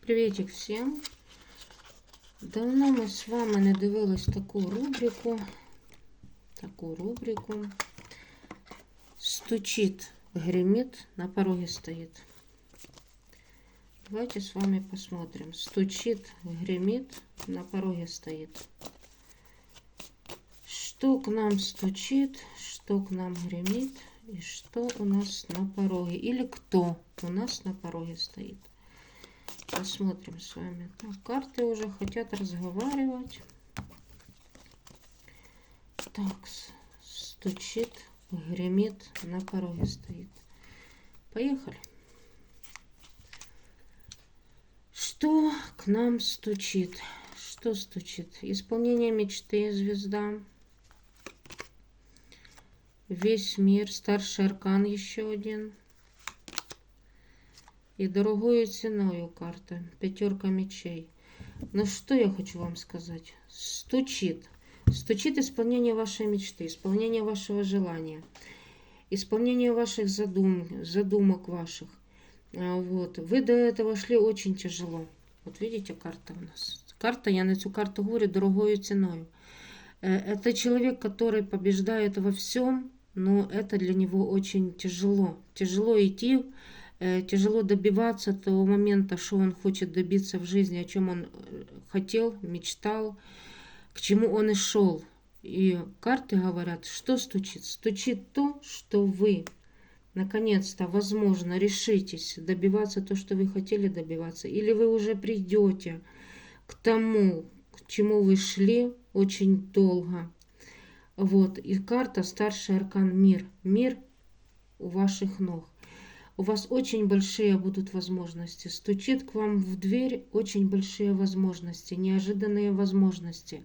Приветик всем! Давно ми з вами не дивились таку рубрику. Стучит, гремит, на пороге стоит. Давайте с вами посмотрим. Стучит, гремит, на пороге стоит. Что к нам стучит, что к нам гремит и что у нас на пороге. Или кто у нас на пороге стоит. Посмотрим с вами. Так, карты уже хотят разговаривать. Так, стучит, гремит, на пороге стоит. Поехали. Что к нам стучит? Что стучит? Исполнение мечты, звезда. Весь мир, старший аркан еще один. И дорогою ценою карта. Пятерка мечей. Ну что я хочу вам сказать? Стучит. Стучит исполнение вашей мечты, исполнение вашего желания, исполнение ваших задумок ваших. Вот. Вы до этого шли очень тяжело. Вот видите, карта у нас. Карта, я на эту карту говорю, дорогою ценою. Это человек, который побеждает во всем, но это для него очень тяжело. Тяжело идти. Тяжело добиваться того момента, что он хочет добиться в жизни, о чем он хотел, мечтал, к чему он и шел. И карты говорят, что стучит? Стучит то, что вы наконец-то, возможно, решитесь добиваться то, что вы хотели добиваться. Или вы уже придете к тому, к чему вы шли очень долго. Вот. И карта старший аркан мир. Мир у ваших ног. У вас очень большие будут возможности. Стучит к вам в дверь очень большие возможности, неожиданные возможности.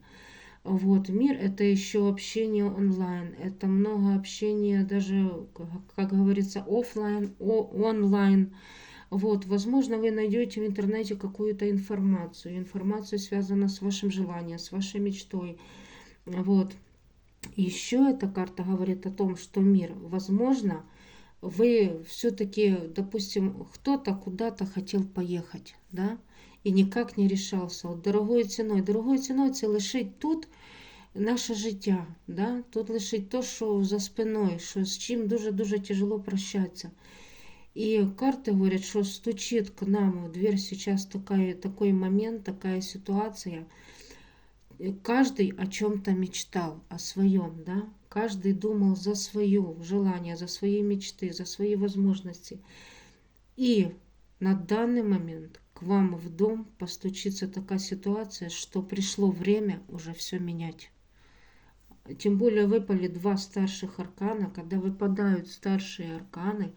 Вот, мир — это еще общение онлайн. Это много общения даже, как говорится, офлайн, онлайн. Вот, возможно, вы найдете в интернете какую-то информацию. Информация связана с вашим желанием, с вашей мечтой. Вот. Еще эта карта говорит о том, что мир, возможно, вы все-таки, допустим, кто-то куда-то хотел поехать, да, и никак не решался. От дорогою ціною це лишить тут наше життя, да, тут лишить то, що за спиною, що з чим дуже-дуже тяжело прощатися. И карты говорят, что стучит к нам в дверь сейчас такой момент, такая ситуация. Каждый о чем-то мечтал, о своем, да. Каждый думал за свое желание, за свои мечты, за свои возможности. И на данный момент к вам в дом постучится такая ситуация, что пришло время уже все менять. Тем более выпали два старших аркана. Когда выпадают старшие арканы,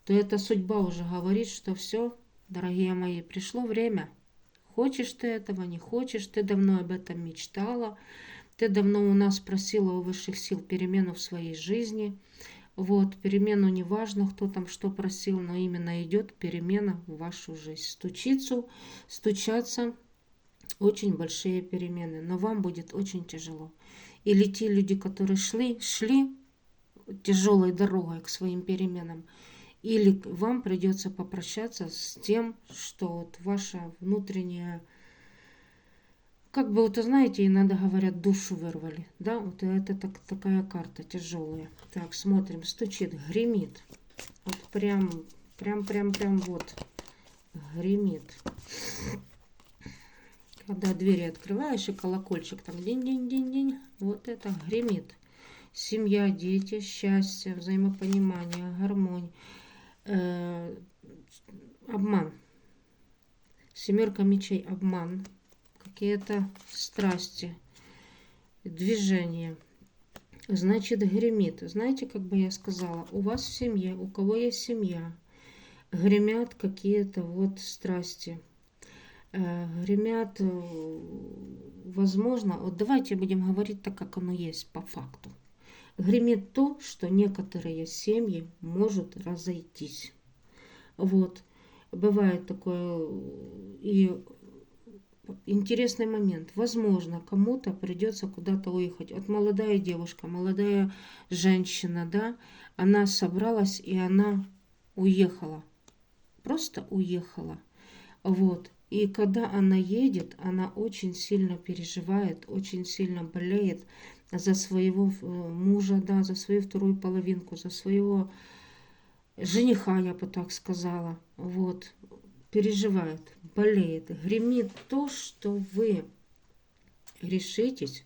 то эта судьба уже говорит, что все, дорогие мои, пришло время. Хочешь ты этого, не хочешь, ты давно об этом мечтала. Ты давно у нас просила у высших сил перемену в своей жизни. Вот, перемену неважно, кто там что просил, но именно идет перемена в вашу жизнь. Стучатся очень большие перемены, но вам будет очень тяжело. Или те люди, которые шли тяжелой дорогой к своим переменам, или вам придется попрощаться с тем, что вот ваша внутренняя, как бы, вот знаете, иногда говорят, душу вырвали. Да, вот это такая карта тяжелая. Так, смотрим, стучит, гремит. Вот прям вот гремит. Когда двери открываешь и колокольчик там день-день-день-день, вот это гремит. Семья, дети, счастье, взаимопонимание, гармония. Обман. Семерка мечей, обман. Какие-то страсти, движения. Значит, гремит. Знаете, как бы я сказала, у вас в семье, у кого есть семья, гремят какие-то вот страсти. Гремят, возможно, вот давайте будем говорить так, как оно есть по факту. Гремит то, что некоторые семьи могут разойтись. Вот. Бывает такое. И интересный момент. Возможно, кому-то придется куда-то уехать. Вот молодая девушка, молодая женщина, да, она собралась и она уехала. Просто уехала. Вот. И когда она едет, она очень сильно переживает, очень сильно болеет за своего мужа, да, за свою вторую половинку, за своего жениха, я бы так сказала. Вот. Переживает, болеет, гремит то, что вы решитесь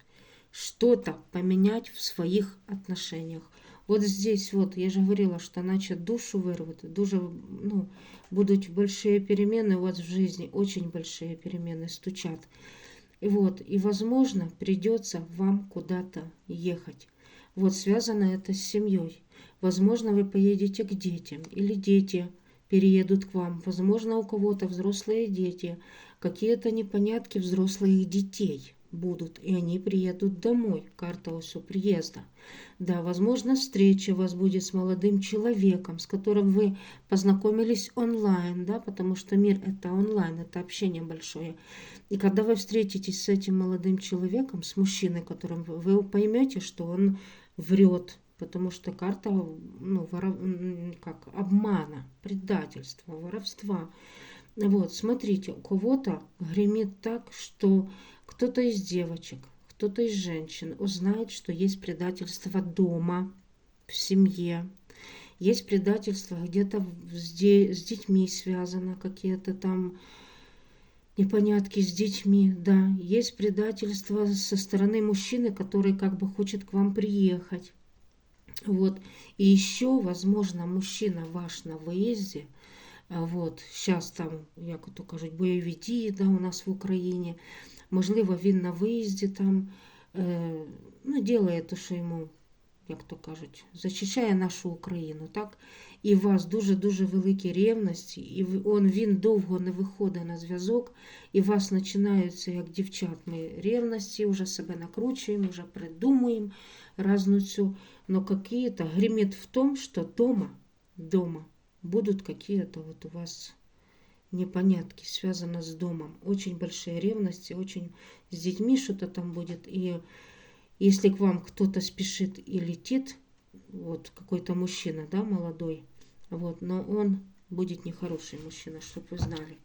что-то поменять в своих отношениях. Вот здесь вот, я же говорила, что значит душу вырвут, ну, будут большие перемены у вас в жизни, очень большие перемены стучат. И вот, и возможно, придется вам куда-то ехать. Вот связано это с семьей. Возможно, вы поедете к детям, или дети переедут к вам. Возможно, у кого-то взрослые дети, какие-то непонятки взрослых детей будут, и они приедут домой. Карта осью приезда. Да, возможно, встреча у вас будет с молодым человеком, с которым вы познакомились онлайн, да, потому что мир это онлайн, это общение большое. И когда вы встретитесь с этим молодым человеком, с мужчиной, которым вы поймете, что он врет, потому что карта, ну, как обмана, предательства, воровства. Вот, смотрите, у кого-то гремит так, что кто-то из девочек, кто-то из женщин узнает, что есть предательство дома, в семье, есть предательство где-то с детьми связано, какие-то там непонятки с детьми, да, есть предательство со стороны мужчины, который как бы хочет к вам приехать. Вот. И еще, возможно, мужчина ваш на выезде, вот, сейчас там, як то кажуть, бойові дії, да, у нас в Україні, можливо, він на виїзді там, ну, делає те, що йому, як то кажуть, захищає нашу Україну, так? І у вас дуже-дуже великі ревності, і він довго не виходить на зв'язок, і у вас починаються, як дівчат, ми ревності, вже себе накручуємо, вже придумуємо разну цю, но какие-то гремит в том, что дома будут какие-то вот у вас непонятки, связаны с домом. Очень большие ревности, очень с детьми что-то там будет. И если к вам кто-то спешит и летит, вот какой-то мужчина, да, молодой, вот, но он будет нехороший мужчина, чтобы вы знали.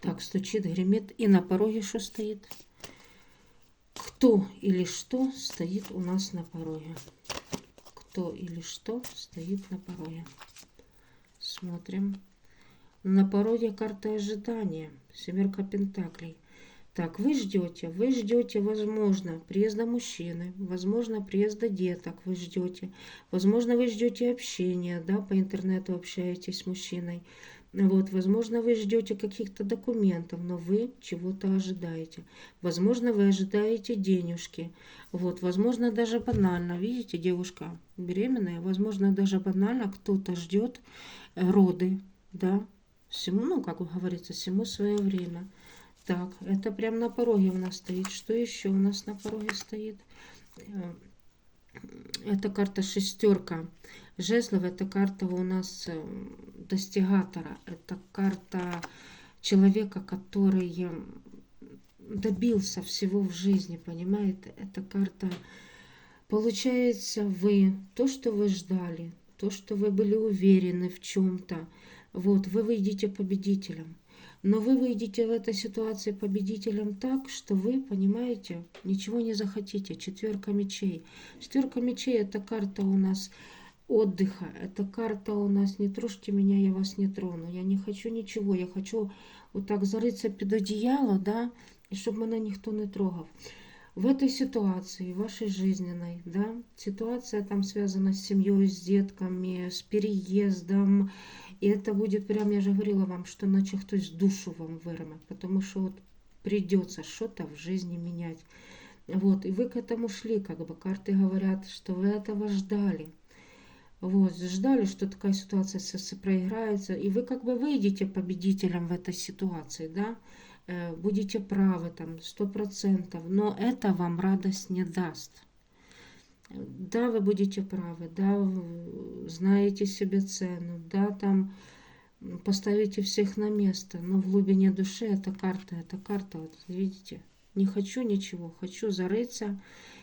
Так, стучит, гремит. И на пороге что стоит? Кто или что стоит у нас на пороге? Кто или что стоит на пороге? Смотрим. На пороге карта ожидания. Семерка пентаклей. Так, вы ждете, возможно, приезда мужчины, возможно, приезда деток вы ждете, возможно, вы ждете общения, да, по интернету общаетесь с мужчиной, вот, возможно, вы ждете каких-то документов, но вы чего-то ожидаете, возможно, вы ожидаете денежки, вот, возможно, даже банально, видите, девушка беременная, возможно, даже банально кто-то ждет роды, да, всему, ну, как говорится, всему свое время. Так, это прям на пороге у нас стоит. Что еще у нас на пороге стоит? Это карта шестерка жезлов. Это карта у нас достигатора. Это карта человека, который добился всего в жизни, понимаете? Это карта, получается, вы, то, что вы ждали, то, что вы были уверены в чем-то, вот, вы выйдете победителем. Но вы выйдете в этой ситуации победителем так, что вы, понимаете, ничего не захотите. Четверка мечей. Четверка мечей это карта у нас отдыха. Это карта у нас не трожьте меня, я вас не трону. Я не хочу ничего. Я хочу вот так зарыться под одеяло, да, и чтобы меня никто не трогал. В этой ситуации, вашей жизненной, да, ситуация там связана с семьей, с детками, с переездом. И это будет прям, я же говорила вам, что иначе кто-то душу вам вырвет, потому что вот придется что-то в жизни менять. Вот, и вы к этому шли, как бы карты говорят, что вы этого ждали. Вот, ждали, что такая ситуация проиграется, и вы как бы выйдете победителем в этой ситуации, да, будете правы там 100%, но это вам радость не даст. Да, вы будете правы, да, вы знаете себе цену, да, там поставите всех на место, но в глубине души эта карта, вот видите, не хочу ничего, хочу зарыться,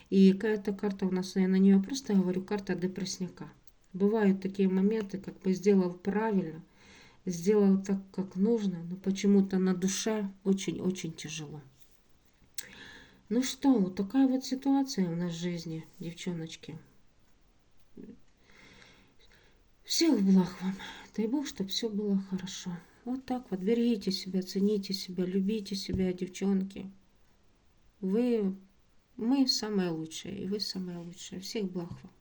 и какая-то карта у нас, я на нее просто говорю, карта депрессняка. Бывают такие моменты, как бы сделал правильно, сделал так, как нужно, но почему-то на душе очень-очень тяжело. Ну что, вот такая вот ситуация в нашей жизни, девчоночки. Всех благ вам. Дай Бог, чтобы все было хорошо. Вот так вот. Берегите себя, цените себя, любите себя, девчонки. Мы самые лучшие, и вы самые лучшие. Всех благ вам.